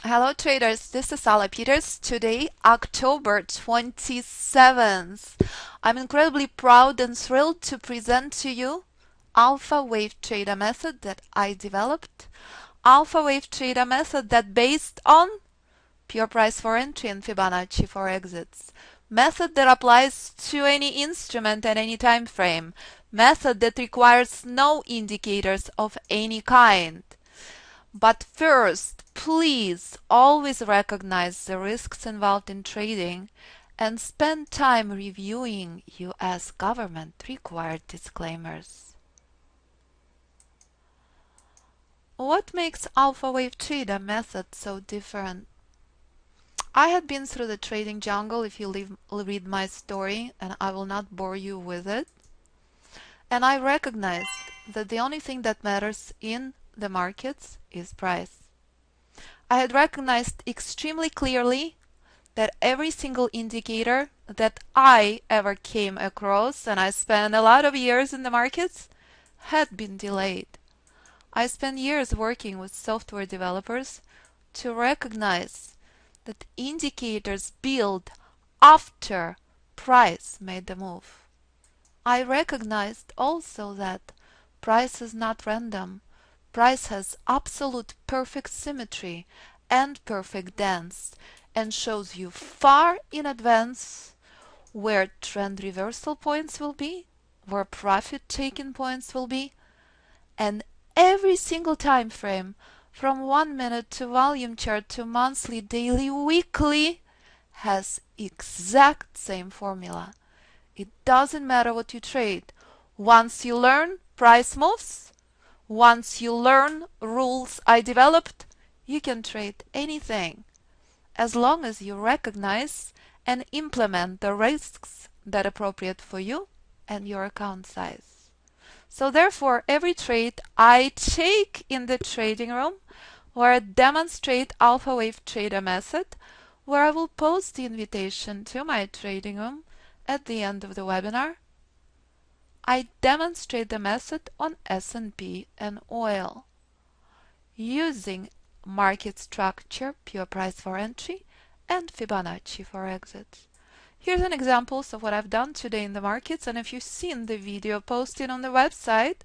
Hello traders, this is Ala Peters. Today, October 27th. I'm incredibly proud and thrilled to present to you Alpha Wave Trader method that I developed. Alpha Wave Trader method that based on pure price for entry and Fibonacci for exits. Method that applies to any instrument and any time frame. Method that requires no indicators of any kind. But first, please always recognize the risks involved in trading and spend time reviewing US government required disclaimers. What makes Alpha Wave Trader method so different? I had been through the trading jungle, if you read my story, and I will not bore you with it. And I recognized that the only thing that matters in the markets is price. I had recognized extremely clearly that every single indicator that I ever came across, and I spent a lot of years in the markets, had been delayed. I spent years working with software developers to recognize that indicators build after price made the move. I recognized also that price is not random. Price has absolute perfect symmetry and perfect dance and shows you far in advance where trend reversal points will be, where profit taking points will be, and every single time frame from 1 minute to volume chart to monthly, daily, weekly has exact same formula. It doesn't matter what you trade. Once you learn price moves, once you learn rules I developed, you can trade anything as long as you recognize and implement the risks that are appropriate for you and your account size. So therefore, every trade I take in the trading room where I demonstrate Alpha Wave Trader method, where I will post the invitation to my trading room at the end of the webinar, I demonstrate the method on S&P and oil using market structure, pure price for entry, and Fibonacci for exits. Here's an example of what I've done today in the markets, and if you've seen the video posted on the website,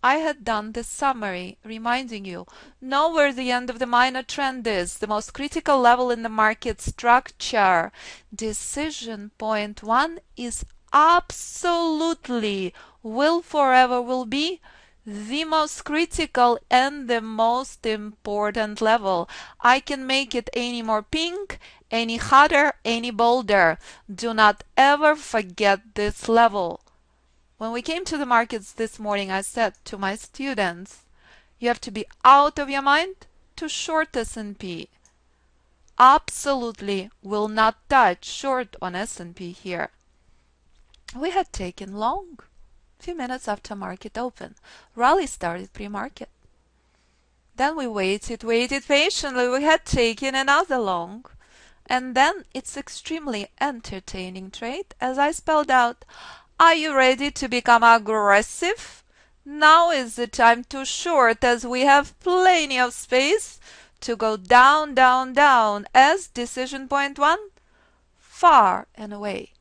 I had done the summary reminding you, know where the end of the minor trend is, the most critical level in the market structure. Decision point 1 is absolutely, will forever will be the most critical and the most important level. I can make it any more pink, any hotter, any bolder. Do not ever forget this level. When we came to the markets this morning, I said to my students, you have to be out of your mind to short S&P. Absolutely will not touch short on S&P here. We had taken long. A few minutes after market open. Rally started pre-market. Then we waited patiently. We had taken another long. And then it's extremely entertaining trade. As I spelled out, are you ready to become aggressive? Now is the time to short, as we have plenty of space to go down, down, down as decision point 1, far and away.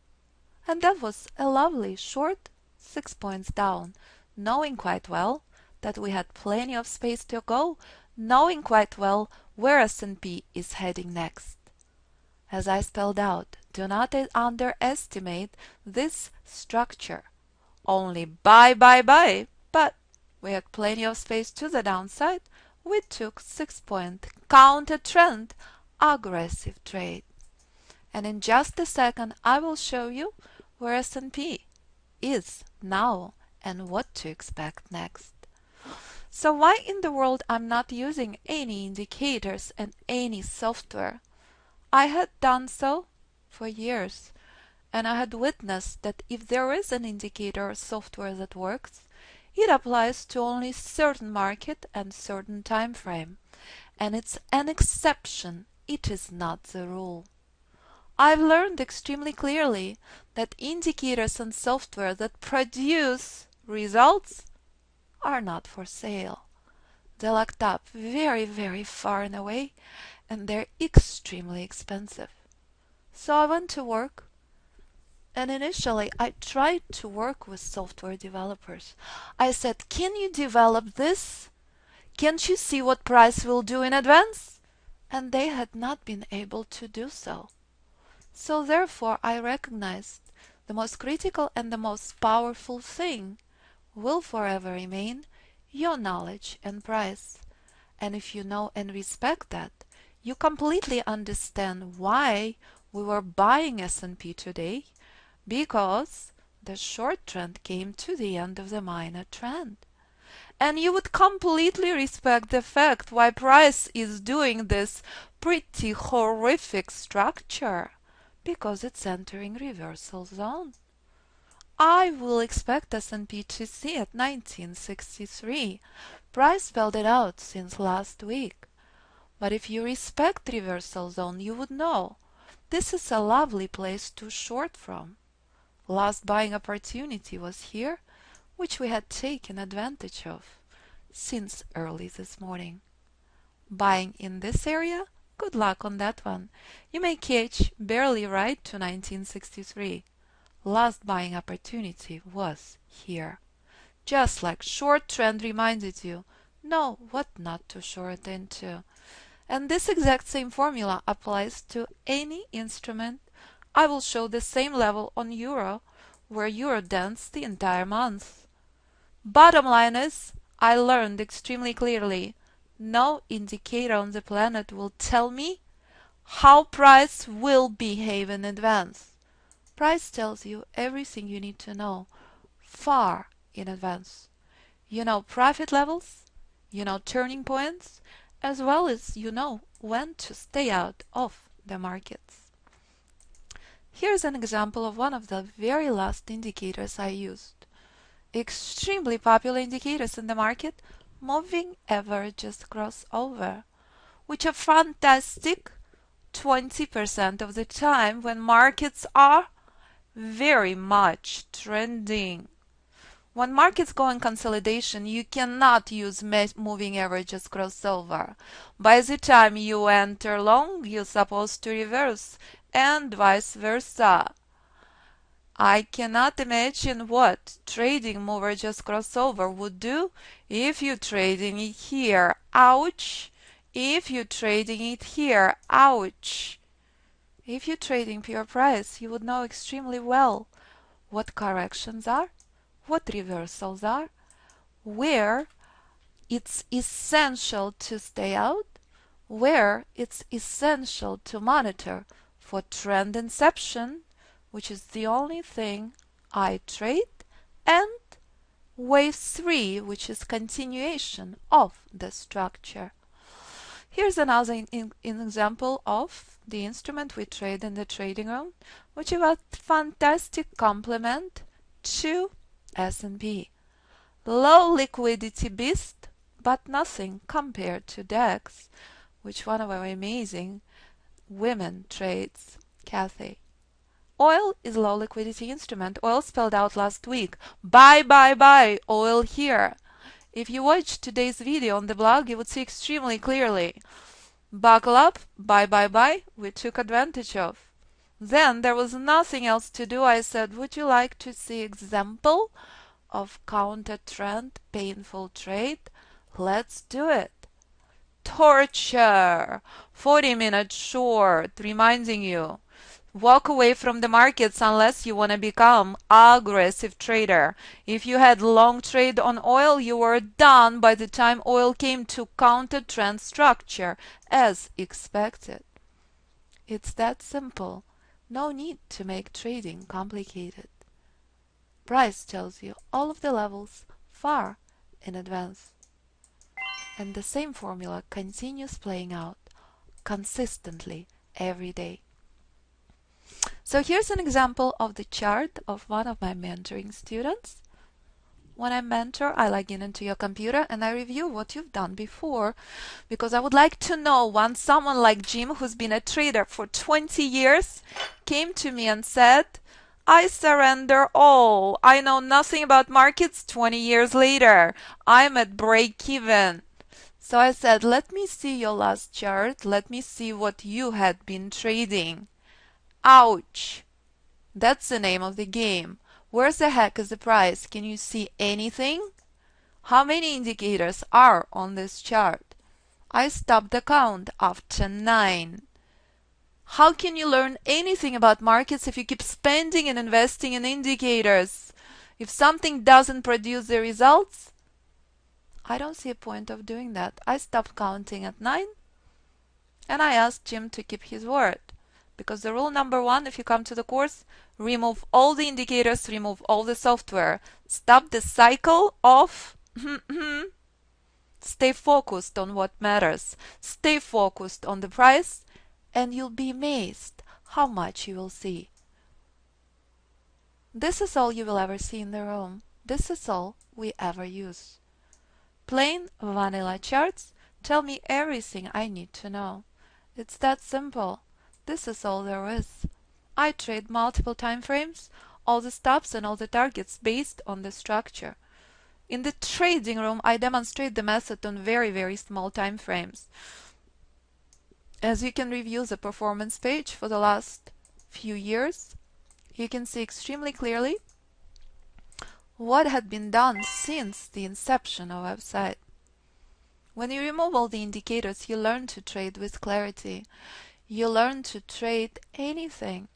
And that was a lovely short 6 points down, knowing quite well that we had plenty of space to go, knowing quite well where S&P is heading next. As I spelled out, do not underestimate this structure. Only buy, buy, buy, but we had plenty of space to the downside. We took 6 point counter trend aggressive trade. And in just a second, I will show you where S&P is now and what to expect next. So why in the world I'm not using any indicators and any software? I had done so for years, and I had witnessed that if there is an indicator or software that works, it applies to only certain market and certain time frame, and it's an exception. It is not the rule. I've learned extremely clearly that indicators and software that produce results are not for sale. They're locked up very, very far and away, and they're extremely expensive. So I went to work, and initially I tried to work with software developers. I said, can you develop this? Can't you see what price will do in advance? And they had not been able to do so. So therefore I recognized the most critical and the most powerful thing will forever remain your knowledge and price. And if you know and respect that, you completely understand why we were buying S&P today, because the short trend came to the end of the minor trend. And you would completely respect the fact why price is doing this pretty horrific structure, because it's entering reversal zone. I will expect S&P to see at 1963. Price spelled it out since last week. But if you respect reversal zone, you would know this is a lovely place to short from. Last buying opportunity was here, which we had taken advantage of since early this morning. Buying in this area? Good luck on that one. You may catch barely right to 1963. Last buying opportunity was here. Just like short trend reminded you, know what not to short into. And this exact same formula applies to any instrument. I will show the same level on Euro, where Euro danced the entire month. Bottom line is, I learned extremely clearly, no indicator on the planet will tell me how price will behave in advance. Price tells you everything you need to know far in advance. You know profit levels, you know turning points, as well as you know when to stay out of the markets. Here's an example of one of the very last indicators I used. Extremely popular indicators in the market, moving averages crossover, which are fantastic 20% of the time when markets are very much trending. When markets go in consolidation, you cannot use moving averages crossover. By the time you enter long, you're supposed to reverse, and vice versa. I cannot imagine what trading move averages crossover would do if you're trading it here. Ouch! If you're trading it here. Ouch! If you're trading pure price, you would know extremely well what corrections are, what reversals are, where it's essential to stay out, where it's essential to monitor for trend inception, which is the only thing I trade, and wave 3, which is continuation of the structure. Here's another example of the instrument we trade in the trading room, which is a fantastic complement to S&P. Low liquidity beast, but nothing compared to DAX, which one of our amazing women trades, Kathy. Oil is low liquidity instrument. Oil spelled out last week. Buy, buy, buy, oil here. If you watched today's video on the blog, you would see extremely clearly. Buckle up, buy, buy, buy, we took advantage of. Then there was nothing else to do. I said, would you like to see example of counter trend painful trade? Let's do it. Torture. 40-minute short, reminding you. Walk away from the markets unless you want to become aggressive trader. If you had long trade on oil, you were done by the time oil came to counter trend structure, as expected. It's that simple. No need to make trading complicated. Price tells you all of the levels far in advance. And the same formula continues playing out consistently every day. So here's an example of the chart of one of my mentoring students. When I mentor, I log into your computer and I review what you've done before, because I would like to know when someone like Jim, who's been a trader for 20 years, came to me and said, I surrender all. I know nothing about markets 20 years later. I'm at break even. So I said, let me see your last chart. Let me see what you had been trading. Ouch! That's the name of the game. Where the heck is the price? Can you see anything? How many indicators are on this chart? I stopped the count after 9. How can you learn anything about markets if you keep spending and investing in indicators? If something doesn't produce the results, I don't see a point of doing that. I stopped counting at 9 and I asked Jim to keep his word. Because the rule number 1, if you come to the course, remove all the indicators, remove all the software. Stop the cycle of stay focused on what matters. Stay focused on the price and you'll be amazed how much you will see. This is all you will ever see in the room. This is all we ever use. Plain vanilla charts tell me everything I need to know. It's that simple. This is all there is. I trade multiple time frames, all the stops and all the targets based on the structure. In the trading room, I demonstrate the method on very, very small time frames. As you can review the performance page for the last few years, you can see extremely clearly what had been done since the inception of our website. When you remove all the indicators, you learn to trade with clarity. You learn to trade anything.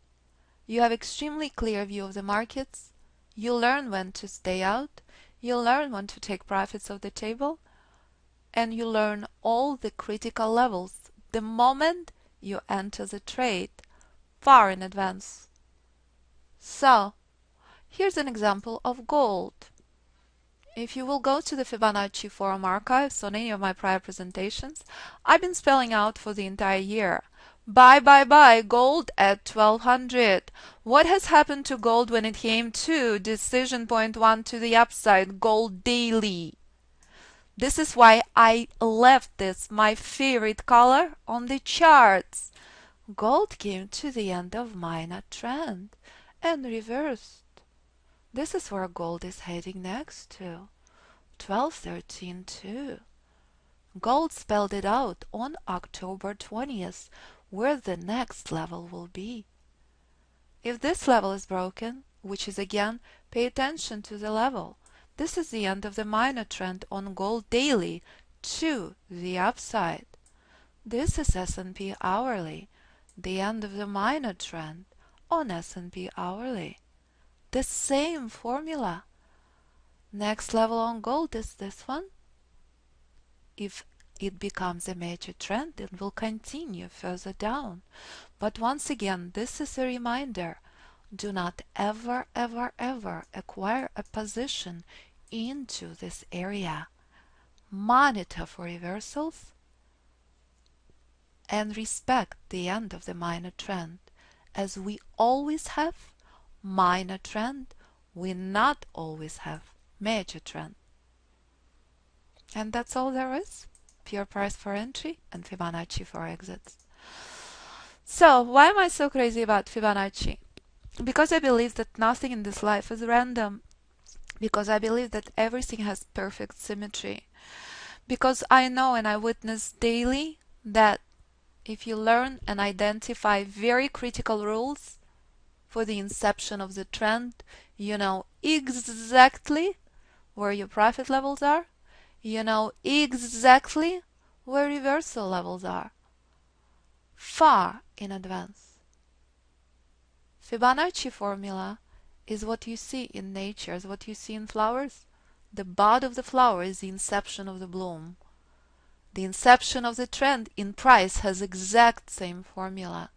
You have extremely clear view of the markets. You learn when to stay out. You learn when to take profits off the table. And you learn all the critical levels the moment you enter the trade, far in advance. So, here's an example of gold. If you will go to the Fibonacci forum archives on any of my prior presentations, I've been spelling out for the entire year. Buy, gold at 1200. What has happened to gold when it came to decision point 1 to the upside, gold daily? This is why I left this, my favorite color, on the charts. Gold came to the end of minor trend and reversed. This is where gold is heading next to. 1213.2. Gold spelled it out on October 20th, where the next level will be. If this level is broken, which is again, pay attention to the level. This is the end of the minor trend on gold daily to the upside. This is S&P hourly, the end of the minor trend on S&P hourly. The same formula. Next level on gold is this one. If it becomes a major trend, it will continue further down. But once again, this is a reminder. Do not ever, ever, ever acquire a position into this area. Monitor for reversals and respect the end of the minor trend. As we always have minor trend, we not always have major trend. And that's all there is. Pure price for entry and Fibonacci for exits. So why am I so crazy about Fibonacci? Because I believe that nothing in this life is random. Because I believe that everything has perfect symmetry. Because I know and I witness daily that if you learn and identify very critical rules for the inception of the trend, you know exactly where your profit levels are. You know exactly where reversal levels are. Far in advance. Fibonacci formula is what you see in nature, is what you see in flowers. The bud of the flower is the inception of the bloom. The inception of the trend in price has exact same formula.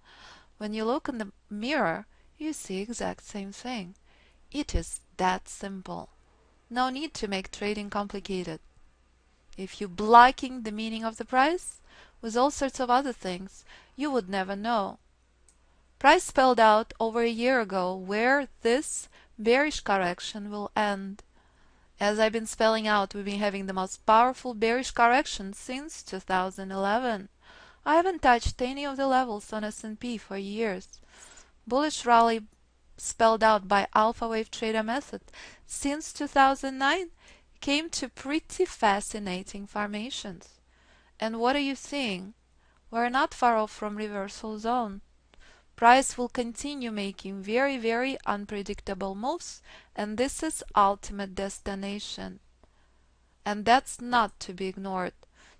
When you look in the mirror, you see exact same thing. It is that simple. No need to make trading complicated. If you blocking the meaning of the price with all sorts of other things, you would never know. Price spelled out over a year ago where this bearish correction will end. As I've been spelling out, we've been having the most powerful bearish correction since 2011. I haven't touched any of the levels on S&P for years. Bullish rally spelled out by Alpha Wave Trader method since 2009 came to pretty fascinating formations. And what are you seeing? We're not far off from reversal zone. Price will continue making very, very unpredictable moves, and this is ultimate destination. And that's not to be ignored.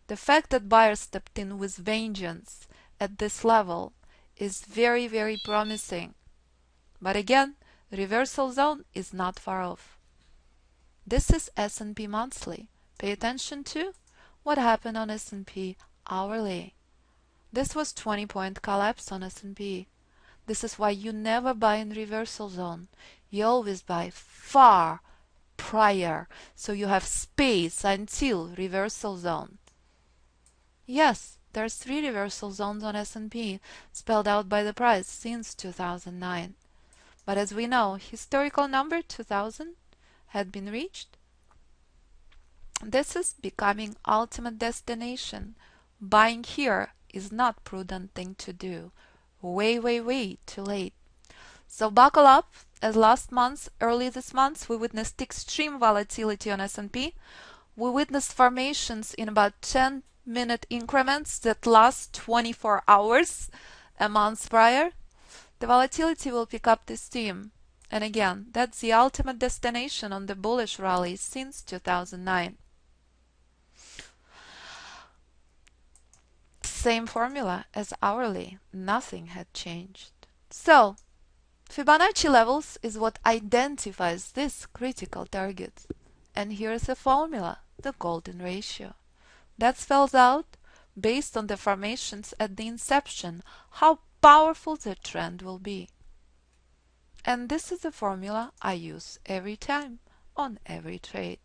The fact that buyers stepped in with vengeance at this level is very, very promising. But again, reversal zone is not far off. This is S&P monthly. Pay attention to what happened on S&P hourly. This was 20-point collapse on S&P. This is why you never buy in reversal zone. You always buy far prior, so you have space until reversal zone. Yes, there's 3 reversal zones on S&P spelled out by the price since 2009. But as we know, historical number 2000 had been reached. This is becoming ultimate destination. Buying here is not prudent thing to do. Way, way, way too late. So buckle up, as early this month, we witnessed extreme volatility on S&P. We witnessed formations in about 10-minute increments that last 24 hours a month prior. The volatility will pick up this steam. And again, that's the ultimate destination on the bullish rally since 2009. Same formula as hourly, nothing had changed. So, Fibonacci levels is what identifies this critical target. And here's the formula, the golden ratio. That spells out, based on the formations at the inception, how powerful the trend will be. And this is the formula I use every time on every trade.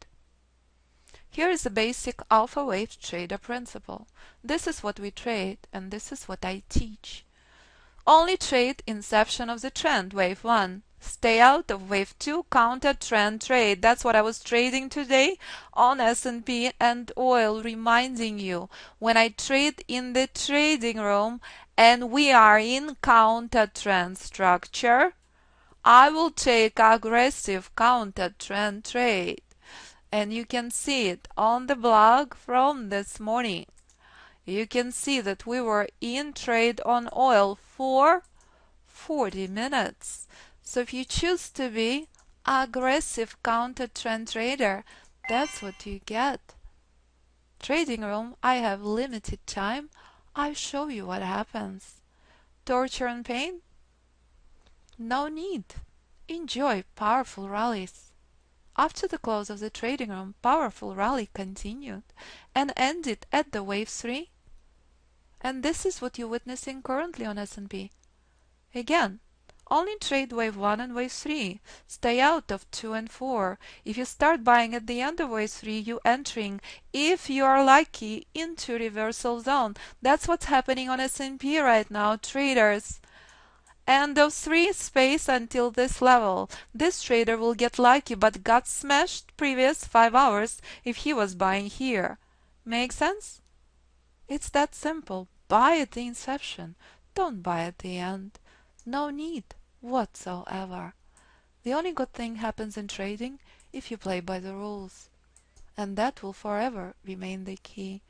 Here is the basic alpha wave trader principle. This is what we trade, and this is what I teach. Only trade inception of the trend, wave 1. Stay out of wave 2, counter trend trade. That's what I was trading today on S&P and oil, reminding you, when I trade in the trading room and we are in counter trend structure, I will take aggressive counter trend trade. And you can see it on the blog from this morning. You can see that we were in trade on oil for 40 minutes. So if you choose to be aggressive counter trend trader, that's what you get. Trading room, I have limited time. I show you what happens. Torture and pain? No need. Enjoy powerful rallies. After the close of the trading room, powerful rally continued and ended at the wave 3. And this is what you're witnessing currently on S&P. Again, only trade wave 1 and wave 3. Stay out of 2 and 4. If you start buying at the end of wave 3, you're entering, if you are lucky, into reversal zone. That's what's happening on S&P right now, traders. End of 3 space until this level. This trader will get lucky but got smashed previous 5 hours if he was buying here. Make sense? It's that simple. Buy at the inception. Don't buy at the end. No need whatsoever. The only good thing happens in trading if you play by the rules. And that will forever remain the key.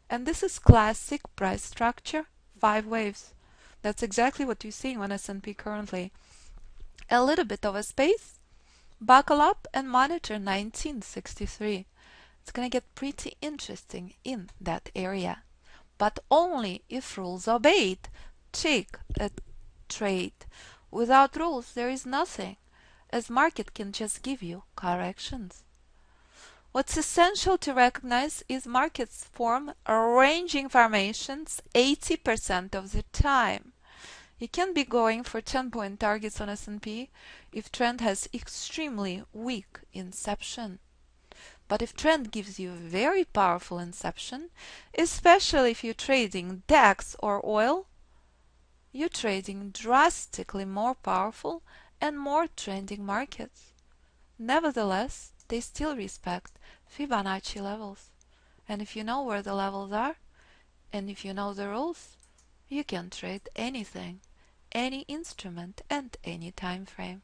And this is classic price structure, 5 waves. That's exactly what you're seeing on S&P currently. A little bit of a space. Buckle up and monitor 1963. It's going to get pretty interesting in that area. But only if rules obeyed. Take a trade. Without rules, there is nothing, as market can just give you corrections. What's essential to recognize is markets form ranging formations 80% of the time. You can be going for 10-point targets on S&P if trend has extremely weak inception. But if trend gives you very powerful inception, especially if you're trading DAX or oil, you're trading drastically more powerful and more trending markets. Nevertheless, they still respect Fibonacci levels. And if you know where the levels are, and if you know the rules, you can trade anything, any instrument, and any time frame.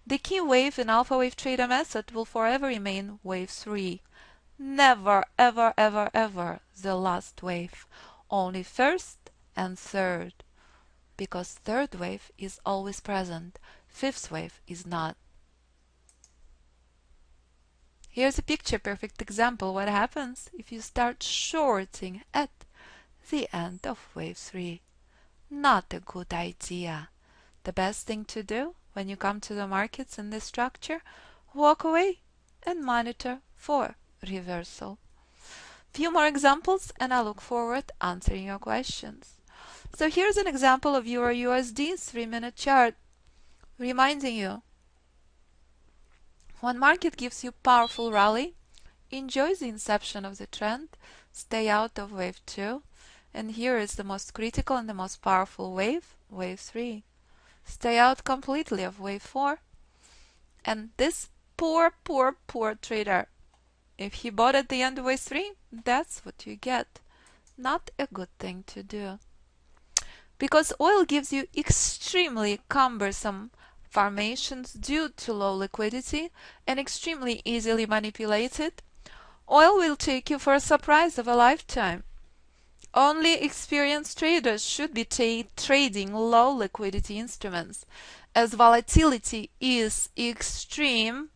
The key wave in alpha wave trader method will forever remain wave 3. Never, ever, ever, ever the last wave. Only first and third. Because third wave is always present. Fifth wave is not. Here's a picture perfect example what happens if you start shorting at the end of wave 3. Not a good idea. The best thing to do when you come to the markets in this structure, walk away and monitor for reversal. Few more examples and I look forward answering your questions. So here's an example of EURUSD 3-minute chart, reminding you, when market gives you powerful rally, enjoy the inception of the trend, stay out of wave 2, and here is the most critical and the most powerful wave, wave 3. Stay out completely of wave 4, and this poor trader, if he bought at the end of wave 3, that's what you get. Not a good thing to do. Because oil gives you extremely cumbersome formations due to low liquidity and extremely easily manipulated, oil will take you for a surprise of a lifetime. Only experienced traders should be trading low liquidity instruments, as volatility is extreme,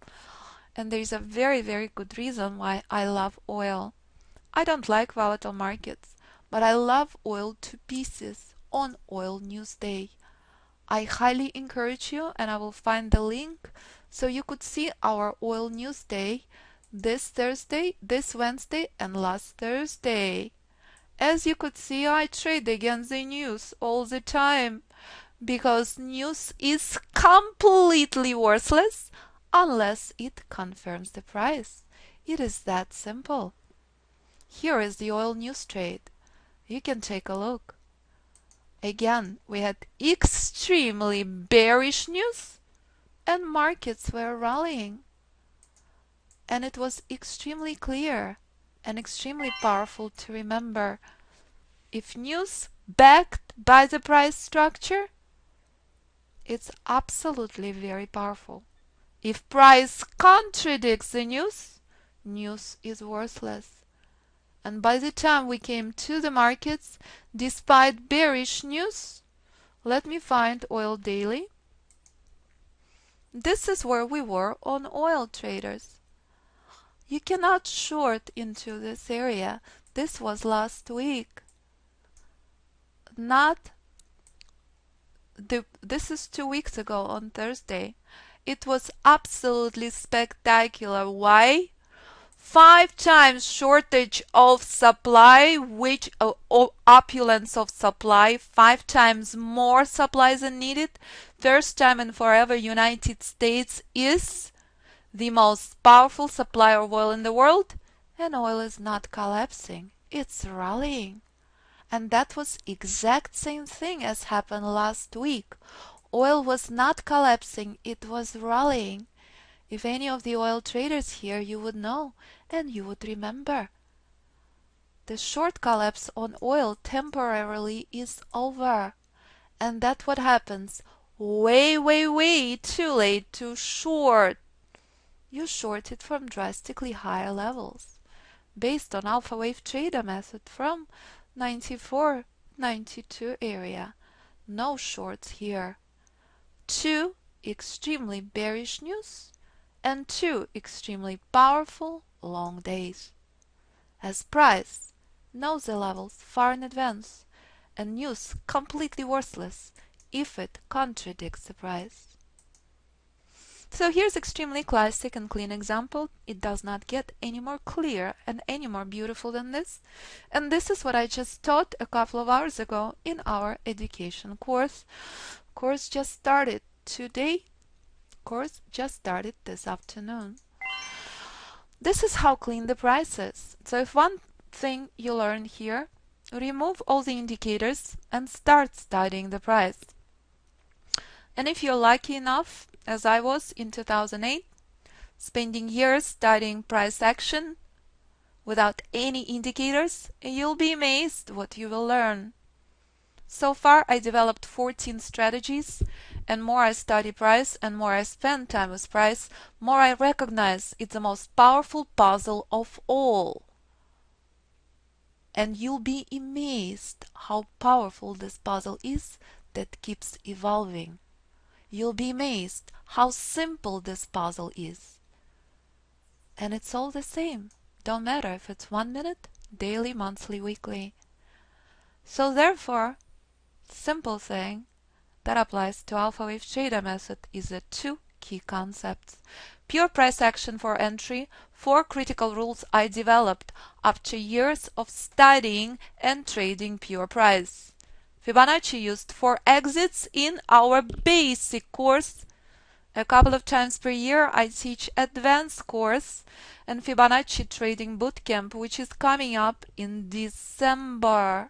and there is a very good reason why I love oil. I don't like volatile markets, but I love oil to pieces on Oil News Day. I highly encourage you, and I will find the link so you could see our Oil News Day this Thursday, this Wednesday, and last Thursday. As you could see, I trade against the news all the time because news is completely worthless unless it confirms the price. It is that simple. Here is the oil news trade. You can take a look. Again, we had extremely bearish news and markets were rallying. And it was extremely clear and extremely powerful to remember. If news backed by the price structure, it's absolutely very powerful. If price contradicts the news, news is worthless. And by the time we came to the markets, despite bearish news, let me find oil daily. This is where we were on oil traders. You cannot short into this area. This was last week. This is 2 weeks ago on Thursday. It was absolutely spectacular. Why? 5 times shortage of supply, which opulence of supply, 5 times more supply than needed. First time in forever, United States is the most powerful supplier of oil in the world, and oil is not collapsing, it's rallying. And that was exact same thing as happened last week. Oil was not collapsing, it was rallying. If any of the oil traders here, you would know and you would remember. The short collapse on oil temporarily is over. And that's what happens. Way too late to short. You short it from drastically higher levels. Based on alpha wave trader method from 94, 92 area. No shorts here. 2 extremely bearish news and 2 extremely powerful long days. As price knows the levels far in advance and news completely worthless if it contradicts the price. So here's extremely classic and clean example. It does not get any more clear and any more beautiful than this. And this is what I just taught a couple of hours ago in our education course. Course just started today. Course just started this afternoon. This is how clean the price is. So if one thing you learn here, remove all the indicators and start studying the price. And if you're lucky enough, as I was in 2008, spending years studying price action without any indicators, you'll be amazed what you will learn. So far, I developed 14 strategies, and more I study price and more I spend time with price, more I recognize it's the most powerful puzzle of all. And you'll be amazed how powerful this puzzle is that keeps evolving. You'll be amazed how simple this puzzle is. And it's all the same. Don't matter if it's 1 minute, daily, monthly, weekly. So therefore, simple thing that applies to alpha wave trader method is the two key concepts. Pure price action for entry, 4 critical rules I developed after years of studying and trading pure price. Fibonacci used for exits in our basic course. A couple of times per year I teach advanced course and Fibonacci trading bootcamp, which is coming up in December.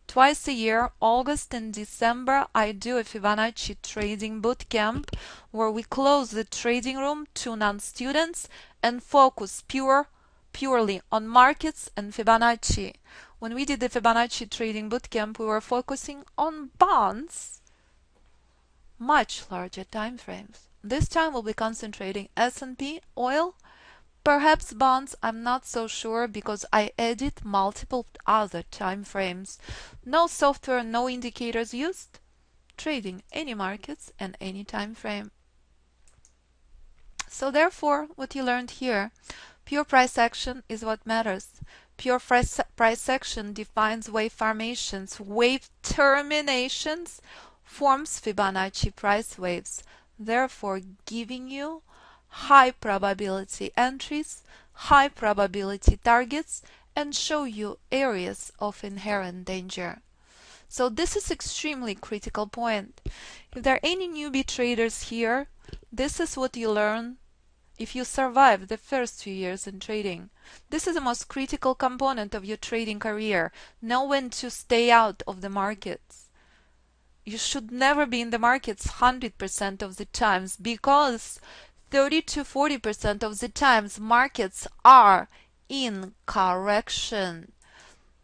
Twice a year, August and December, I do a Fibonacci trading bootcamp where we close the trading room to non-students and focus purely on markets and Fibonacci. When we did the Fibonacci trading bootcamp, we were focusing on bonds, much larger time frames. This time we'll be concentrating S&P, oil, perhaps bonds, I'm not so sure because I edit multiple other time frames. No software, no indicators used. Trading any markets and any time frame. So therefore, what you learned here, pure price action is what matters. Pure price action defines wave formations, wave terminations, forms Fibonacci price waves, therefore giving you high probability entries, high probability targets, and show you areas of inherent danger. So this is extremely critical point. If there are any newbie traders here, this is what you learn if you survive the first few years in trading. This is the most critical component of your trading career. Know when to stay out of the markets. You should never be in the markets 100% of the times because 30 to 40% of the times markets are in correction.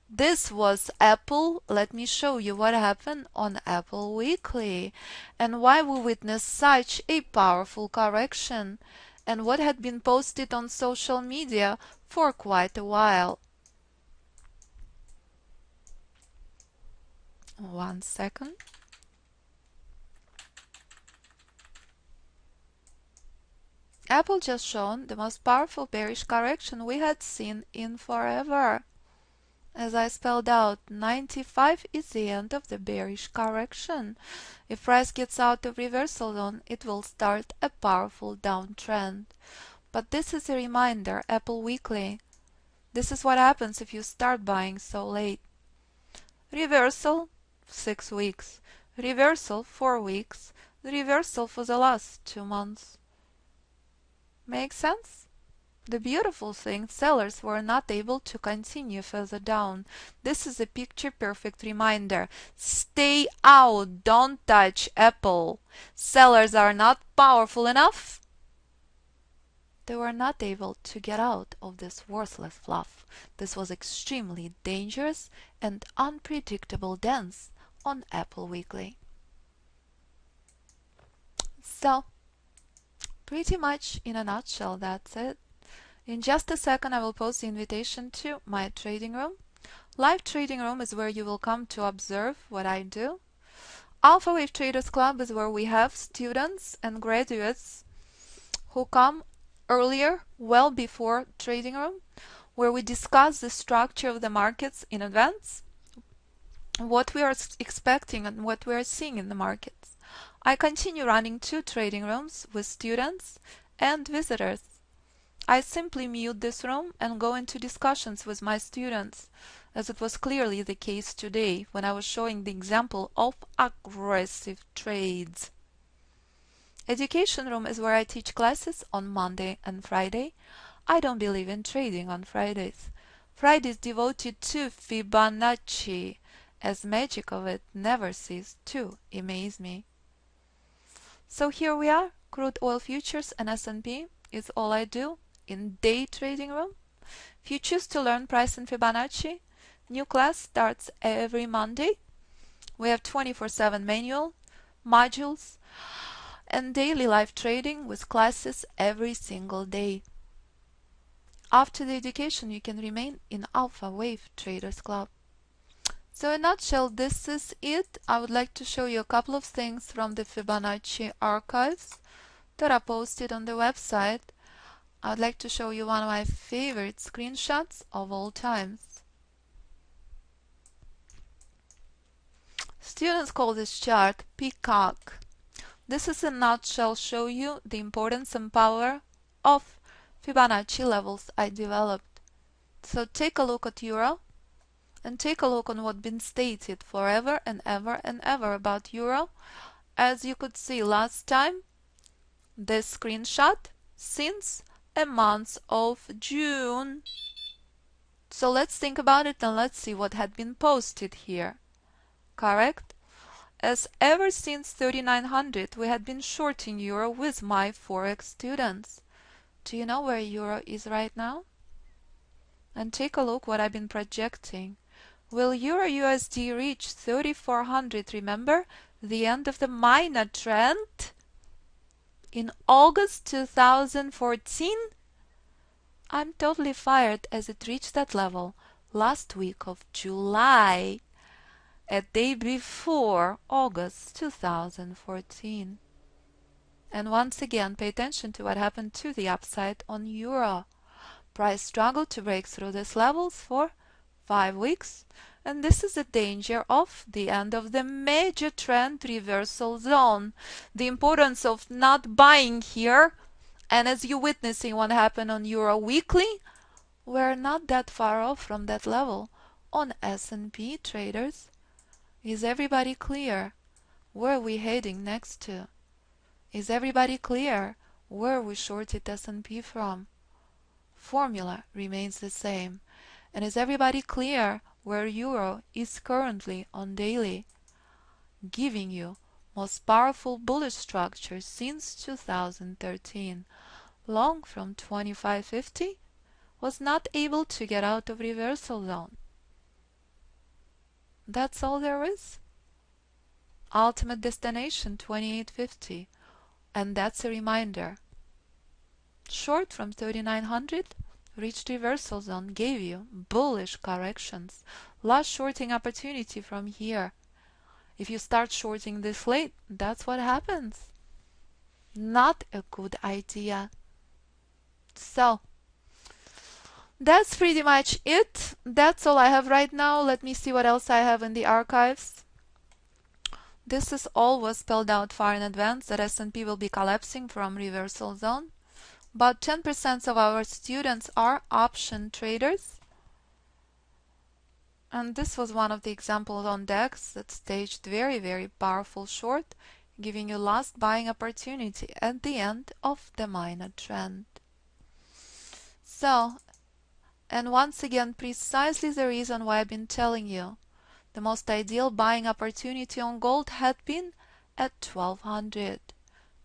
This was Apple. Let me show you what happened on Apple Weekly and why we witnessed such a powerful correction and what had been posted on social media for quite a while. 1 second. Apple just shown the most powerful bearish correction we had seen in forever. As I spelled out, 95 is the end of the bearish correction. If price gets out of reversal zone, it will start a powerful downtrend. But this is a reminder, Apple Weekly. This is what happens if you start buying so late. Reversal, 6 weeks. Reversal, 4 weeks. Reversal for the last 2 months. Make sense? The beautiful thing, sellers were not able to continue further down. This is a picture-perfect reminder. Stay out, don't touch Apple. Sellers are not powerful enough. They were not able to get out of this worthless fluff. This was extremely dangerous and unpredictable dance on Apple Weekly. So, pretty much in a nutshell, that's it. In just a second I will post the invitation to my trading room. Live trading room is where you will come to observe what I do. Alpha Wave Traders Club is where we have students and graduates who come earlier, well before trading room, where we discuss the structure of the markets in advance, what we are expecting and what we are seeing in the markets. I continue running 2 trading rooms with students and visitors. I simply mute this room and go into discussions with my students, as it was clearly the case today when I was showing the example of aggressive trades. Education room is where I teach classes on Monday and Friday. I don't believe in trading on Fridays. Friday is devoted to Fibonacci, as magic of it never ceased to amaze me. So here we are, crude oil futures and S&P is all I do in day trading room. If you choose to learn price and Fibonacci, new class starts every Monday We have 24/7 manual, modules, and daily live trading with classes every single day. After the education, you can remain in Alpha Wave Traders Club. So in a nutshell, this is it. I would like to show you a couple of things from the Fibonacci archives that are posted on the website. I would like to show you one of my favorite screenshots of all times. Students call this chart Peacock. This is in a nutshell show you the importance and power of Fibonacci levels I developed. So take a look at Euro and take a look on what's been stated forever and ever and ever about Euro. As you could see last time, this screenshot since a month of June. So let's think about it and let's see what had been posted here. Correct? As ever since 3900 we had been shorting Euro with my Forex students. Do you know where Euro is right now? And take a look what I've been projecting. Will EURUSD reach 3400? Remember the end of the minor trend in August 2014? I'm totally fired as it reached that level last week of July, a day before August 2014. And once again, pay attention to what happened to the upside on Euro. Price struggled to break through these levels for 5 weeks, and this is the danger of the end of the major trend reversal zone. The importance of not buying here, and as you're witnessing what happened on Euro weekly, we're not that far off from that level on S&P traders. Is everybody clear where we're heading next to? Is everybody clear where we shorted S&P from? Formula remains the same. And is everybody clear where Euro is currently on daily? Giving you most powerful bullish structure since 2013. Long from 2550 was not able to get out of reversal zone. That's all there is. Ultimate destination 2850. And that's a reminder. Short from 3900 reached reversal zone, gave you bullish corrections. Last shorting opportunity from here. If you start shorting this late, that's what happens. Not a good idea. So that's pretty much it. That's all I have right now. Let me see what else I have in the archives. This is all was spelled out far in advance that S&P will be collapsing from reversal zone. About 10% of our students are option traders. And this was one of the examples on DEX that staged very, very powerful short, giving you last buying opportunity at the end of the minor trend. So, and once again, precisely the reason why I've been telling you the most ideal buying opportunity on gold had been at 1200.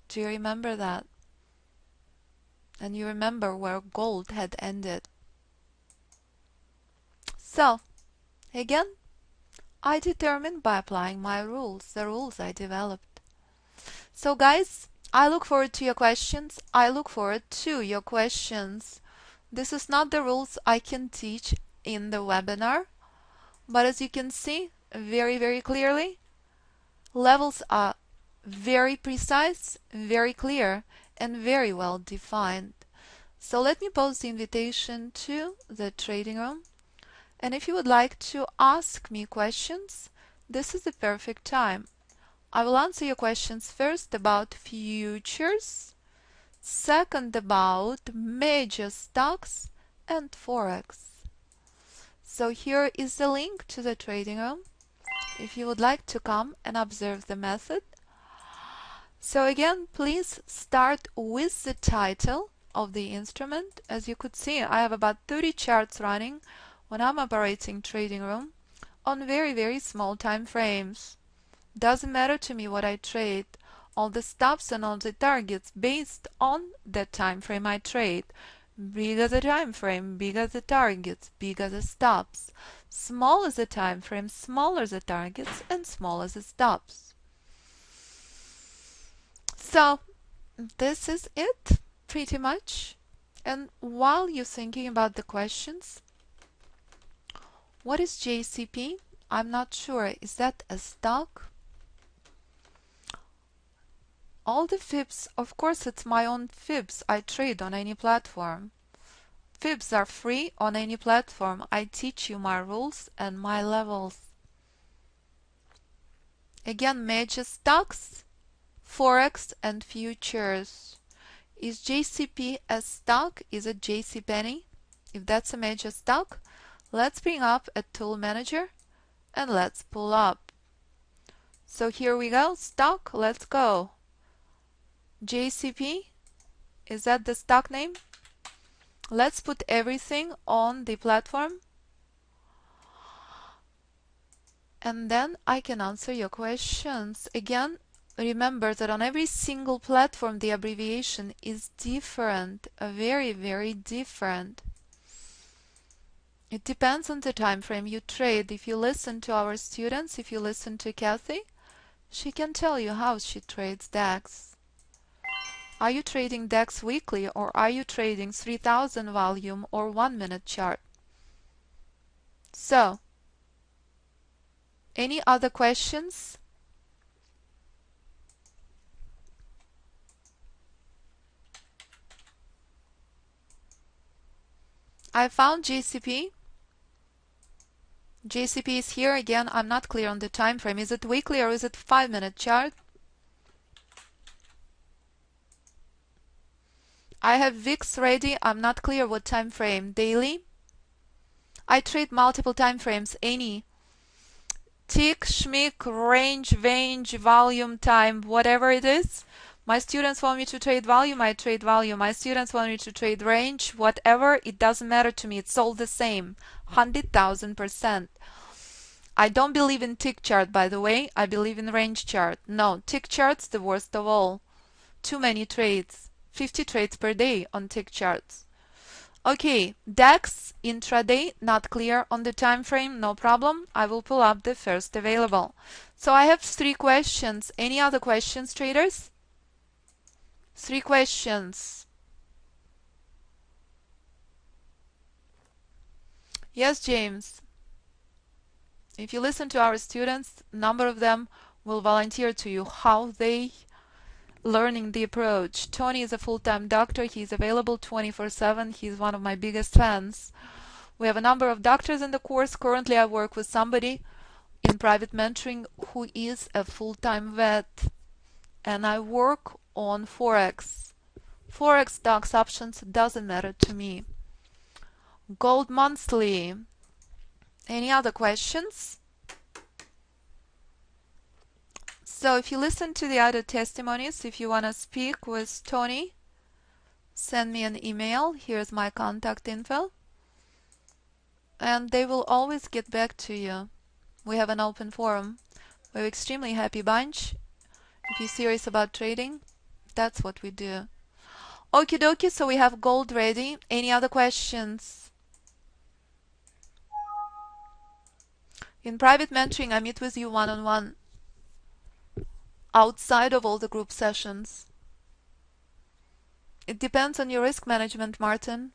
Do you remember that? And you remember where gold had ended. So, again, I determined by applying my rules, the rules I developed. So guys, I look forward to your questions. I look forward to your questions. This is not the rules I can teach in the webinar, but as you can see very, very clearly, levels are very precise, very clear, and very well defined. So let me post the invitation to the trading room. And if you would like to ask me questions, this is the perfect time. I will answer your questions first about futures, second about major stocks and Forex. So here is the link to the trading room if you would like to come and observe the method. So again, please start with the title of the instrument. As you could see, I have about 30 charts running when I'm operating trading room on very, very small time frames. Doesn't matter to me what I trade. All the stops and all the targets based on the time frame I trade. Bigger the time frame, bigger the targets, bigger the stops. Small as the time frame, smaller the targets, and small as the stops. So this is it, pretty much. And while you're thinking about the questions, what is JCP? I'm not sure. Is that a stock? All the fibs, of course, it's my own fibs. I trade on any platform. Fibs are free on any platform. I teach you my rules and my levels. Again, major stocks, Forex, and futures. Is JCP a stock? Is it JCPenney? If that's a major stock, let's bring up a tool manager and let's pull up. So here we go, stock, let's go. JCP, is that the stock name? Let's put everything on the platform and then I can answer your questions. Again, remember that on every single platform the abbreviation is different, very, very different. It depends on the time frame you trade. If you listen to our students, if you listen to Kathy, she can tell you how she trades DAX. Are you trading DAX weekly or are you trading 3000 volume or 1 minute chart? So, any other questions? I found JCP. JCP is here again. I'm not clear on the time frame. Is it weekly or is it 5 minute chart? I have VIX ready. I'm not clear what time frame. Daily. I trade multiple time frames. Any tick, schmick, range, volume, time, whatever it is. My students want me to trade volume, I trade volume. My students want me to trade range, whatever, it doesn't matter to me. It's all the same. 100,000%. I don't believe in tick chart, by the way. I believe in range chart. No, tick chart's the worst of all. Too many trades. 50 trades per day on tick charts. Okay, DAX intraday, not clear on the time frame, no problem. I will pull up the first available. So I have 3 questions. Any other questions, traders? 3 questions. Yes, James. If you listen to our students, a number of them will volunteer to you how they learning the approach. Tony is a full-time doctor. He's available 24/7. He's one of my biggest fans. We have a number of doctors in the course. Currently, I work with somebody in private mentoring who is a full-time vet. And I work on Forex. Forex, stocks, options, doesn't matter to me. Gold monthly. Any other questions? So if you listen to the other testimonies, if you want to speak with Tony, send me an email. Here's my contact info. And they will always get back to you. We have an open forum. We're an extremely happy bunch. If you're serious about trading, that's what we do. Okie dokie, so we have gold ready. Any other questions? In private mentoring, I meet with you one-on-one. Outside of all the group sessions. It depends on your risk management, Martin.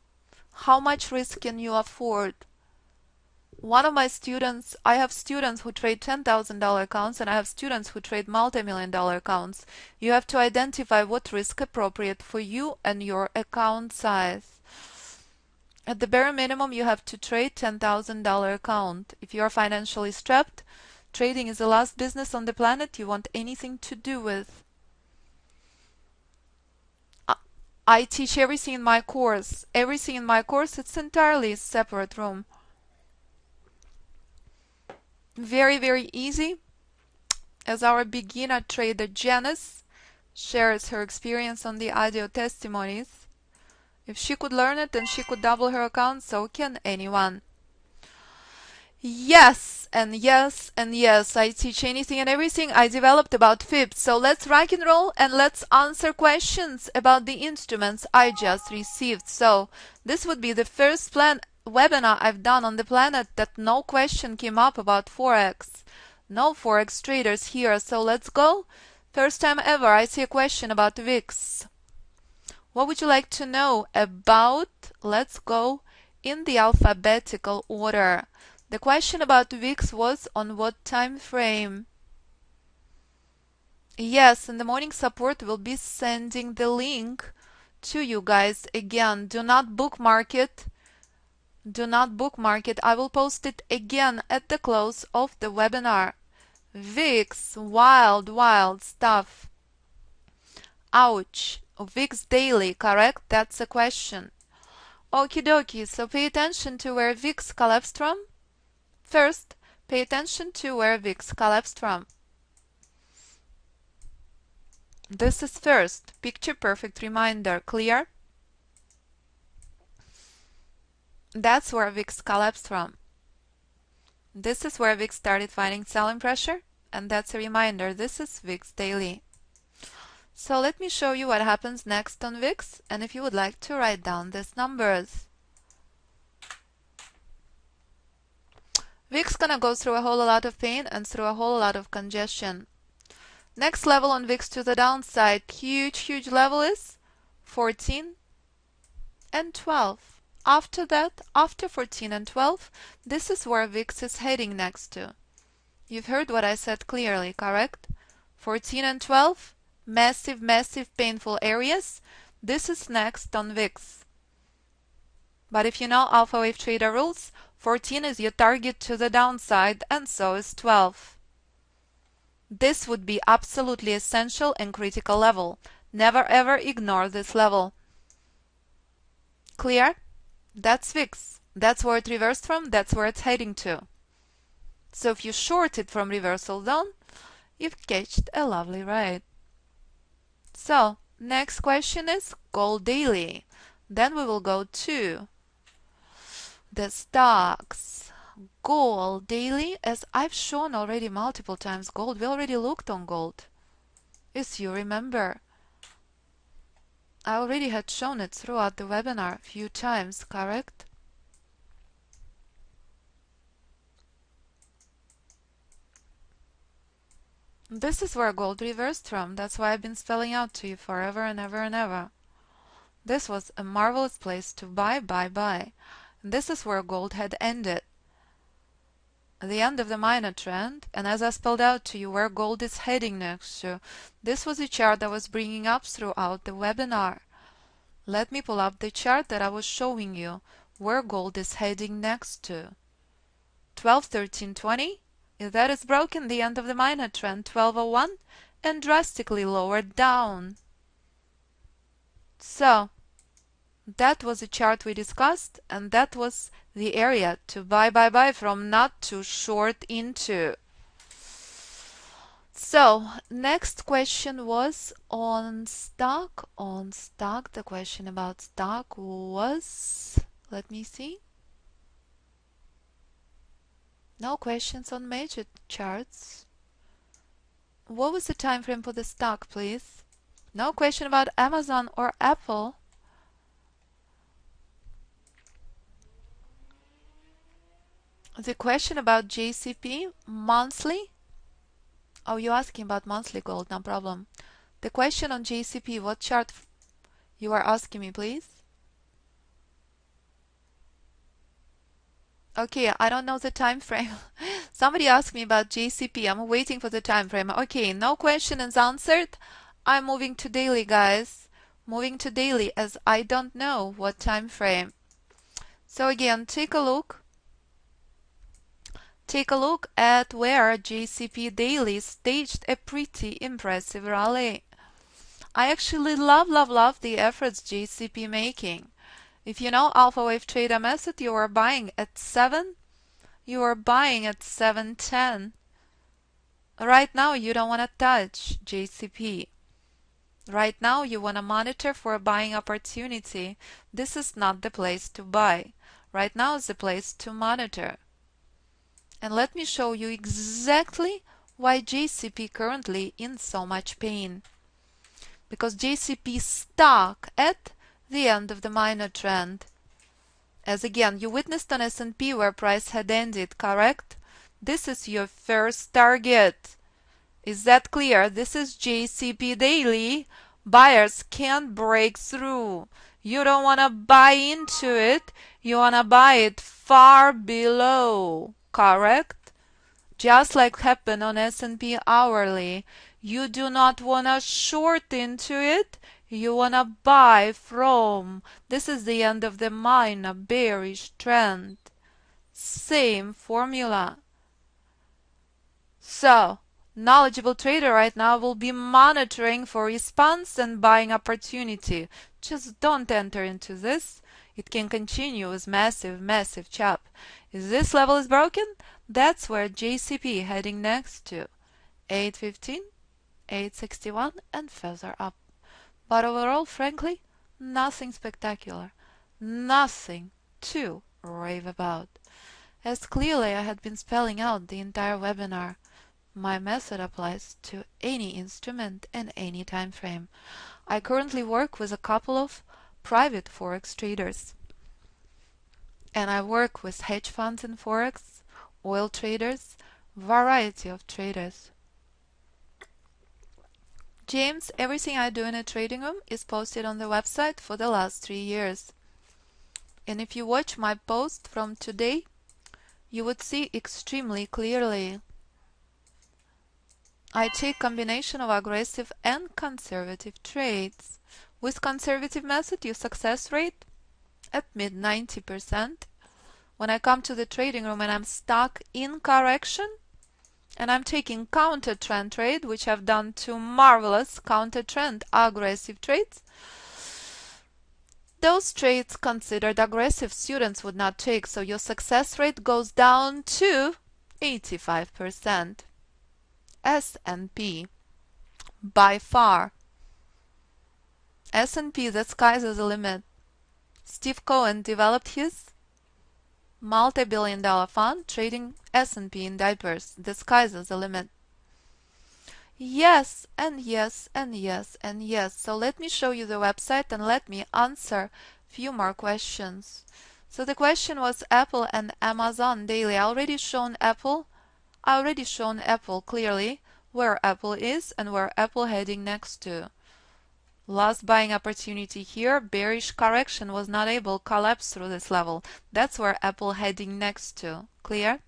How much risk can you afford? One of my students, I have students who trade $10,000 accounts and I have students who trade multi-million-dollar accounts. You have to identify what risk appropriate for you and your account size. At the bare minimum, you have to trade $10,000 account. If you are financially strapped, trading is the last business on the planet you want anything to do with. I teach everything in my course. Everything in my course, it's entirely a separate room. Very, very easy. As our beginner trader Janice shares her experience on the audio testimonies. If she could learn it and she could double her account, so can anyone. Yes, and yes, and yes. I teach anything and everything. I developed about fibs. So let's rock and roll and let's answer questions about the instruments I just received. So this would be the first plan. webinar I've done on the planet that no question came up about Forex. No Forex traders here, so let's go. First time ever I see a question about VIX. What would you like to know about? Let's go in the alphabetical order. The question about VIX was on what time frame? Yes, in the morning support we'll be sending the link to you guys. Again, do not bookmark it. Do not bookmark it. I will post it again at the close of the webinar. VIX, wild stuff. Ouch. VIX daily, correct? That's a question. Okie dokie, so pay attention to where VIX collapsed from. First, pay attention to where VIX collapsed from. This is first. Picture perfect reminder. Clear? That's where VIX collapsed from. This is where VIX started finding selling pressure, and that's a reminder. This is VIX daily. So let me show you what happens next on VIX, and if you would like to write down these numbers. VIX gonna go through a whole lot of pain and through a whole lot of congestion. Next level on VIX to the downside, huge level is 14 and 12. After that, after 14 and 12, this is where VIX is heading next to. You've heard what I said clearly, correct? 14 and 12, massive painful areas. This is next on VIX. But if you know Alpha Wave Trader rules, 14 is your target to the downside, and so is 12. This would be absolutely essential and critical level. Never ever ignore this level. Clear? That's VIX. That's where it reversed from, that's where it's heading to. So if you short it from reversal zone, you've catched a lovely ride. So, next question is gold daily. Then we will go to the stocks. Gold daily, as I've shown already multiple times, gold. We already looked on gold. As you remember, I already had shown it throughout the webinar a few times, correct? This is where gold reversed from. That's why I've been spelling out to you forever and ever and ever. This was a marvelous place to buy. This is where gold had ended. The end of the minor trend, and as I spelled out to you where gold is heading next to. This was a chart I was bringing up throughout the webinar. Let me pull up the chart that I was showing you where gold is heading next to. 12, 13, 20. If that is broken, the end of the minor trend, 1201, and drastically lower down. So, that was a chart we discussed, and that was the area to buy from, not to short into. So, next question was on stock. On stock, the question about stock was, let me see. No questions on major charts. What was the time frame for the stock, please? No question about Amazon or Apple. The question about JCP, monthly. Oh, you're asking about monthly gold, no problem. The question on JCP, what chart you are asking me, please? Okay, I don't know the time frame. Somebody asked me about JCP. I'm waiting for the time frame. Okay, no question is answered. I'm moving to daily, guys. Moving to daily as I don't know what time frame. So again, take a look. Take a look at where JCP daily staged a pretty impressive rally. I actually love the efforts JCP making. If you know Alpha Wave Trader method, you are buying at 7. You are buying at 7.10. Right now, you don't want to touch JCP. Right now, you want to monitor for a buying opportunity. This is not the place to buy. Right now is the place to monitor. And let me show you exactly why JCP currently in so much pain. Because JCP stuck at the end of the minor trend. As again, you witnessed on S&P where price had ended, correct? This is your first target. Is that clear? This is JCP daily. Buyers can't break through. You don't want to buy into it. You want to buy it far below, correct? Just like happened on S&P hourly. You do not want to short into it. You want to buy from. This is the end of the minor bearish trend. Same formula. So, knowledgeable trader right now will be monitoring for response and buying opportunity. Just don't enter into this. It can continue with massive chop. If this level is broken, that's where JCP heading next to 815, 861 and further up. But overall, frankly, nothing spectacular. Nothing to rave about. As clearly I had been spelling out the entire webinar, my method applies to any instrument and any time frame. I currently work with a couple of private forex traders, and I work with hedge funds in forex, oil traders, variety of traders. James, everything I do in a trading room is posted on the website for the last 3 years. And if you watch my post from today, you would see extremely clearly. I take combination of aggressive and conservative trades. With conservative method, your success rate at mid 90%. When I come to the trading room and I'm stuck in correction, and I'm taking counter trend trade, which I've done 2 marvelous counter trend aggressive trades. Those trades considered aggressive students would not take, so your success rate goes down to 85%. S&P, by far. S&P, the sky's the limit. Steve Cohen developed his multi-billion-dollar fund trading S&P in diapers. The sky's the limit. Yes, and yes, and yes, and yes. So let me show you the website and let me answer few more questions. So the question was Apple and Amazon daily. I already shown Apple clearly where Apple is and where Apple heading next to. Last buying opportunity here, bearish correction was not able to collapse through this level. That's where Apple heading next to. Clear?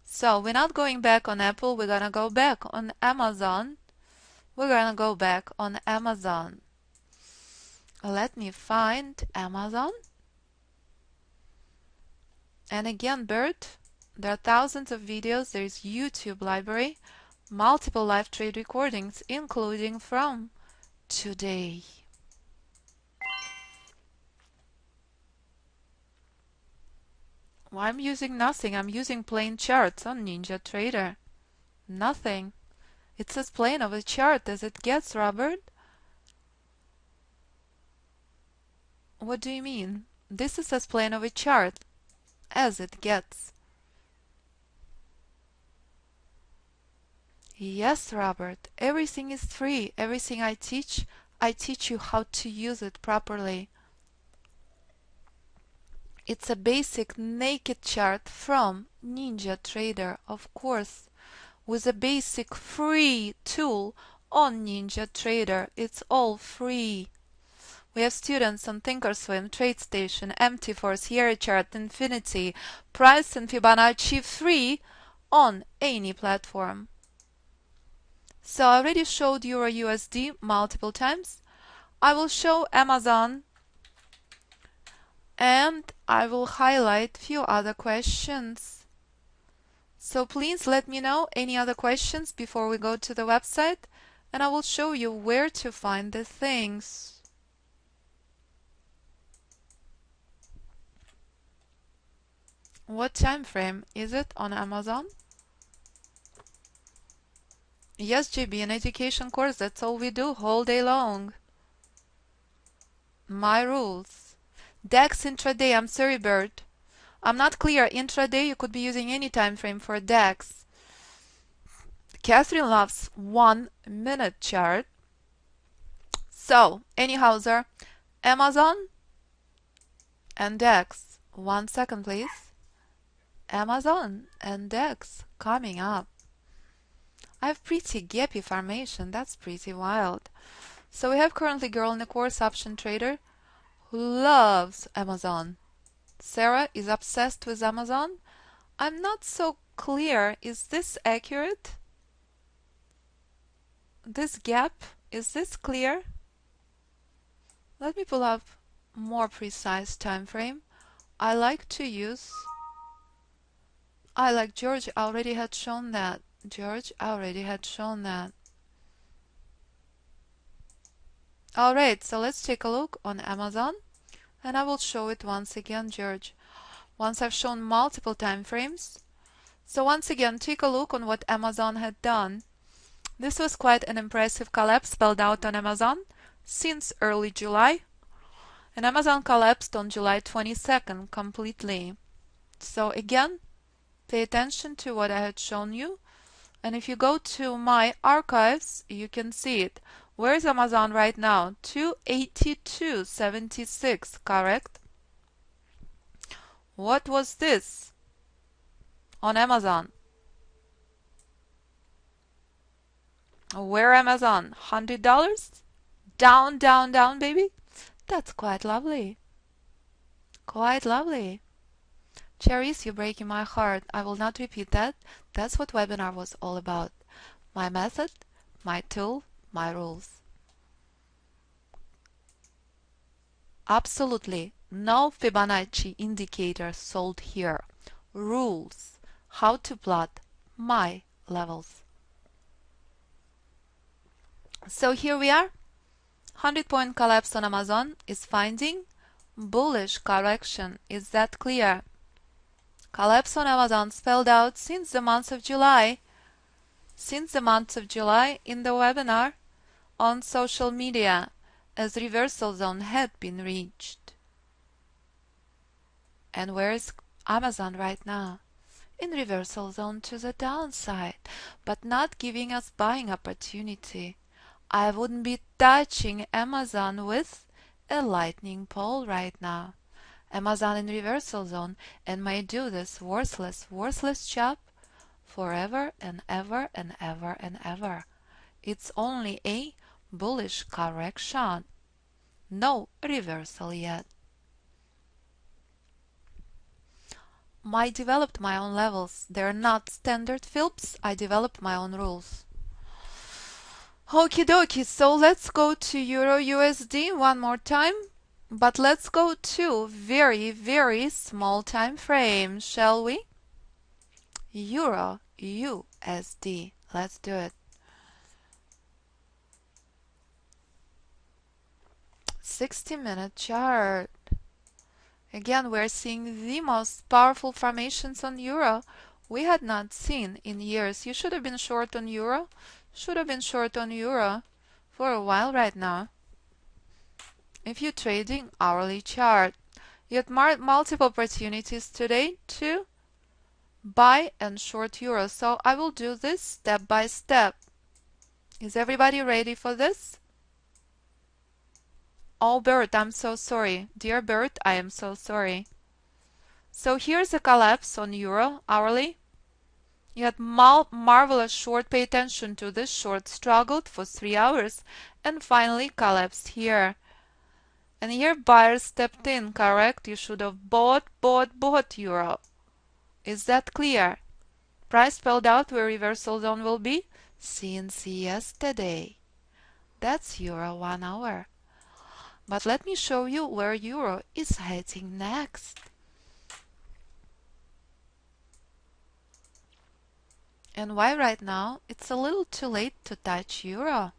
So we're not going back on Apple, we're gonna go back on Amazon. Let me find Amazon. And again, Bert, there are thousands of videos, there is YouTube library, multiple live trade recordings, including from today. Well, I'm using nothing. I'm using plain charts on NinjaTrader. Nothing. It's as plain of a chart as it gets, Robert. What do you mean? This is as plain of a chart as it gets. Yes, Robert. Everything is free. Everything I teach you how to use it properly. It's a basic naked chart from NinjaTrader, of course, with a basic free tool on NinjaTrader. It's all free. We have students on Thinkorswim, TradeStation, MT4, Sierra Chart, Infinity, Price and Fibonacci free on any platform. So I already showed EURUSD multiple times. I will show Amazon and I will highlight few other questions. So please let me know any other questions before we go to the website and I will show you where to find the things. What time frame is it on Amazon? Yes, JB, an education course, that's all we do, whole day long. My rules. DAX intraday, I'm sorry, Bert. I'm not clear. Intraday, you could be using any time frame for DAX. Catherine loves 1 minute chart. So, anyhow, sir, Amazon and DAX. 1 second, please. Amazon and DEX coming up. I have pretty gappy formation. That's pretty wild. So we have currently girl in the course option trader who loves Amazon. Sarah is obsessed with Amazon. I'm not so clear. Is this accurate? This gap, is this clear? Let me pull up more precise time frame. I like George already had shown that. George already had shown that. Alright, so let's take a look on Amazon and I will show it once again, George. Once I've shown multiple time frames. So once again, take a look on what Amazon had done. This was quite an impressive collapse spelled out on Amazon since early July. And Amazon collapsed on July 22nd completely. So again, pay attention to what I had shown you. And if you go to my archives, you can see it. Where is Amazon right now? 282.76, correct? What was this on Amazon? Where Amazon? $100? Down, down, down, baby. That's quite lovely. Quite lovely. Cherries, you're breaking my heart. I will not repeat that. That's what webinar was all about. My method, my tool, my rules. Absolutely no Fibonacci indicator sold here. Rules. How to plot my levels. So here we are. 100-point collapse on Amazon is finding bullish correction. Is that clear? Collapse on Amazon spelled out since the month of July. Since the month of July in the webinar on social media as reversal zone had been reached. And where is Amazon right now? In reversal zone to the downside, but not giving us buying opportunity. I wouldn't be touching Amazon with a lightning pole right now. Amazon in reversal zone and may do this worthless job forever and ever and ever and ever. It's only a bullish correction. No reversal yet. I developed my own levels. They're not standard Phillips. I developed my own rules. Okie dokie, so let's go to Euro USD one more time. But let's go to very, very small time frame, shall we? Euro USD. Let's do it. 60-minute chart. Again, we're seeing the most powerful formations on Euro we had not seen in years. You should have been short on Euro. Should have been short on Euro for a while right now. If you're trading hourly chart, you had multiple opportunities today to buy and short Euro. So I will do this step by step. Is everybody ready for this? Oh, Bert, I'm so sorry. Dear Bert, I am so sorry. So here's a collapse on Euro hourly. You had marvelous short. Pay attention to this short. Struggled for 3 hours and finally collapsed here. And here buyers stepped in, correct? You should have bought Euro. Is that clear? Price spelled out where reversal zone will be since yesterday. That's Euro 1 hour. But let me show you where Euro is heading next. And why right now? It's a little too late to touch Euro.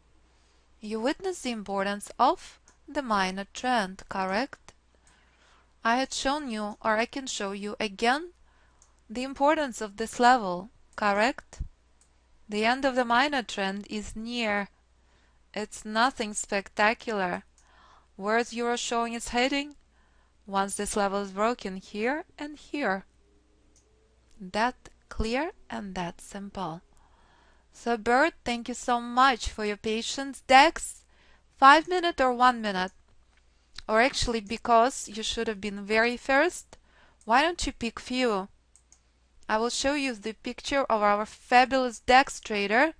You witness the importance of the minor trend, correct? I had shown you, or I can show you again, the importance of this level, correct? The end of the minor trend is near. It's nothing spectacular. Where's Euro showing its heading? Once this level is broken, here and here. That clear and that simple. So Bert, thank you so much for your patience. Dex, 5 minute or 1 minute? Or actually, because you should have been very first, Why don't you pick few? I will show you the picture of our fabulous DAX trader.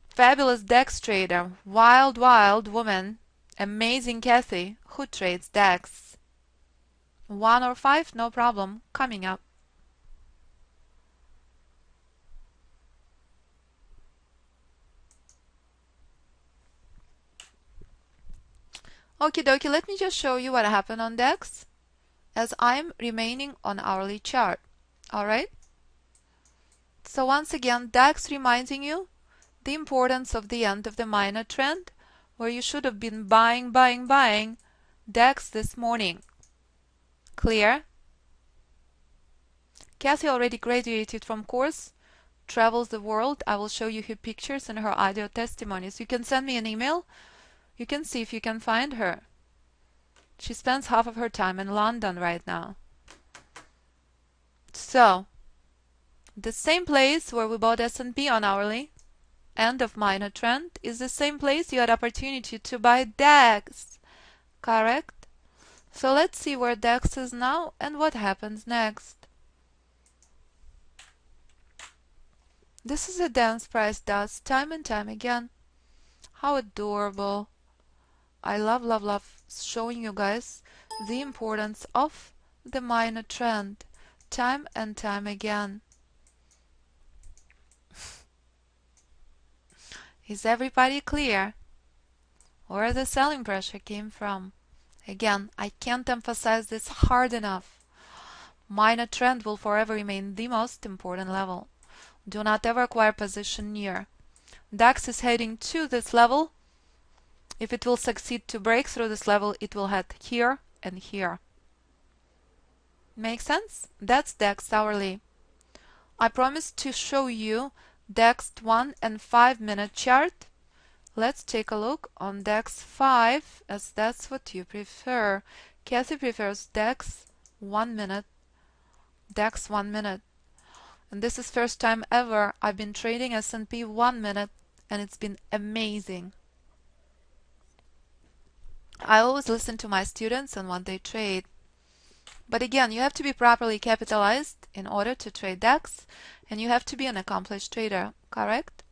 Fabulous DAX trader, wild, wild woman, amazing Kathy, who trades DAX. 1 or 5, no problem, coming up. Okie dokie, let me just show you what happened on DAX as I'm remaining on hourly chart. Alright? So once again, DAX reminding you the importance of the end of the minor trend, where you should have been buying DAX this morning. Clear? Kathy already graduated from course, travels the world. I will show you her pictures and her audio testimonies. You can send me an email. You can see if you can find her. She spends half of her time in London right now. So, the same place where we bought S&P on hourly, end of minor trend, is the same place you had opportunity to buy DAX. Correct? So let's see where DAX is now and what happens next. This is a dance price does time and time again. How adorable. I love, love, love showing you guys the importance of the minor trend time and time again. Is everybody clear where the selling pressure came from? Again, I can't emphasize this hard enough. Minor trend will forever remain the most important level. Do not ever acquire position near. DAX is heading to this level. If it will succeed to break through this level, it will head here and here. Make sense? That's DAX hourly. I promised to show you DAX 1 and 5 minute chart. Let's take a look on DAX 5, as that's what you prefer. Kathy prefers DAX 1 minute. DAX 1 minute. And this is first time ever I've been trading S&P 1 minute, and it's been amazing. I always listen to my students on what they trade. But again, you have to be properly capitalized in order to trade DAX, and you have to be an accomplished trader, correct?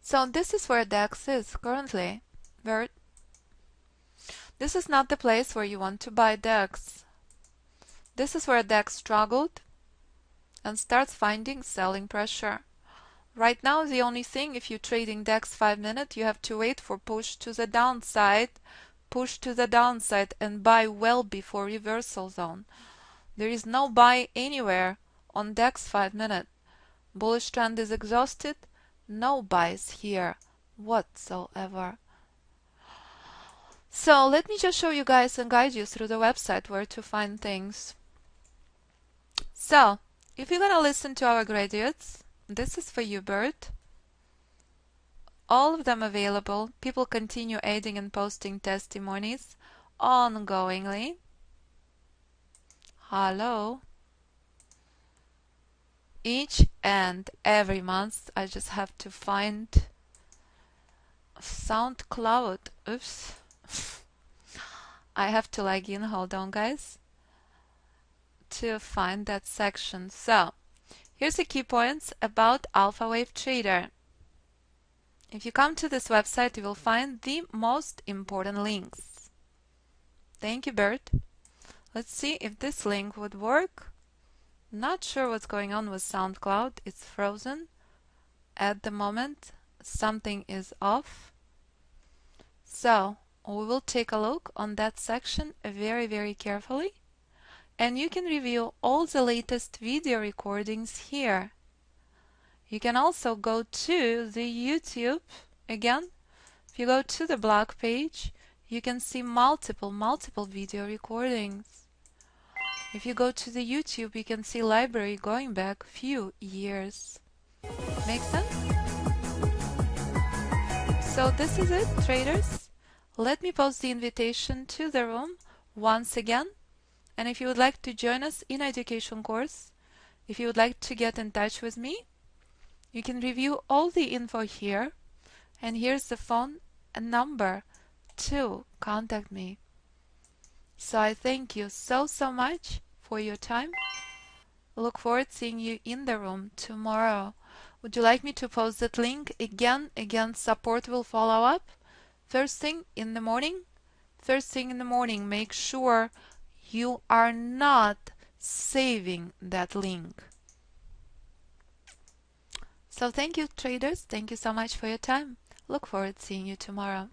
So this is where DAX is currently. This is not the place where you want to buy DAX. This is where DAX struggled and starts finding selling pressure. Right now, the only thing, if you're trading DAX 5 minute, you have to wait for push to the downside, and buy well before reversal zone. There is no buy anywhere on DAX 5 minute. Bullish trend is exhausted, no buys here whatsoever. So let me just show you guys and guide you through the website where to find things. So, if you're gonna listen to our graduates, this is for you, Bert. All of them available. People continue adding and posting testimonies ongoingly. Hello. Each and every month I just have to find SoundCloud. Oops. I have to log in. Hold on, guys, to find that section. So, here's the key points about Alpha Wave Trader. If you come to this website, you will find the most important links. Thank you, Bert. Let's see if this link would work. Not sure what's going on with SoundCloud. It's frozen at the moment. Something is off. So, we will take a look on that section very, very carefully. And you can review all the latest video recordings here. You can also go to the YouTube. Again, if you go to the blog page, you can see multiple video recordings. If you go to the YouTube, you can see library going back few years. Make sense? So this is it, traders. Let me post the invitation to the room once again. And if you would like to join us in education course, if you would like to get in touch with me, you can review all the info here. And here's the phone and number to contact me. So I thank you so much for your time. Look forward to seeing you in the room tomorrow. Would you like me to post that link again? Again, support will follow up. First thing in the morning. First thing in the morning, make sure you are not saving that link. So thank you, traders. Thank you so much for your time. Look forward to seeing you tomorrow.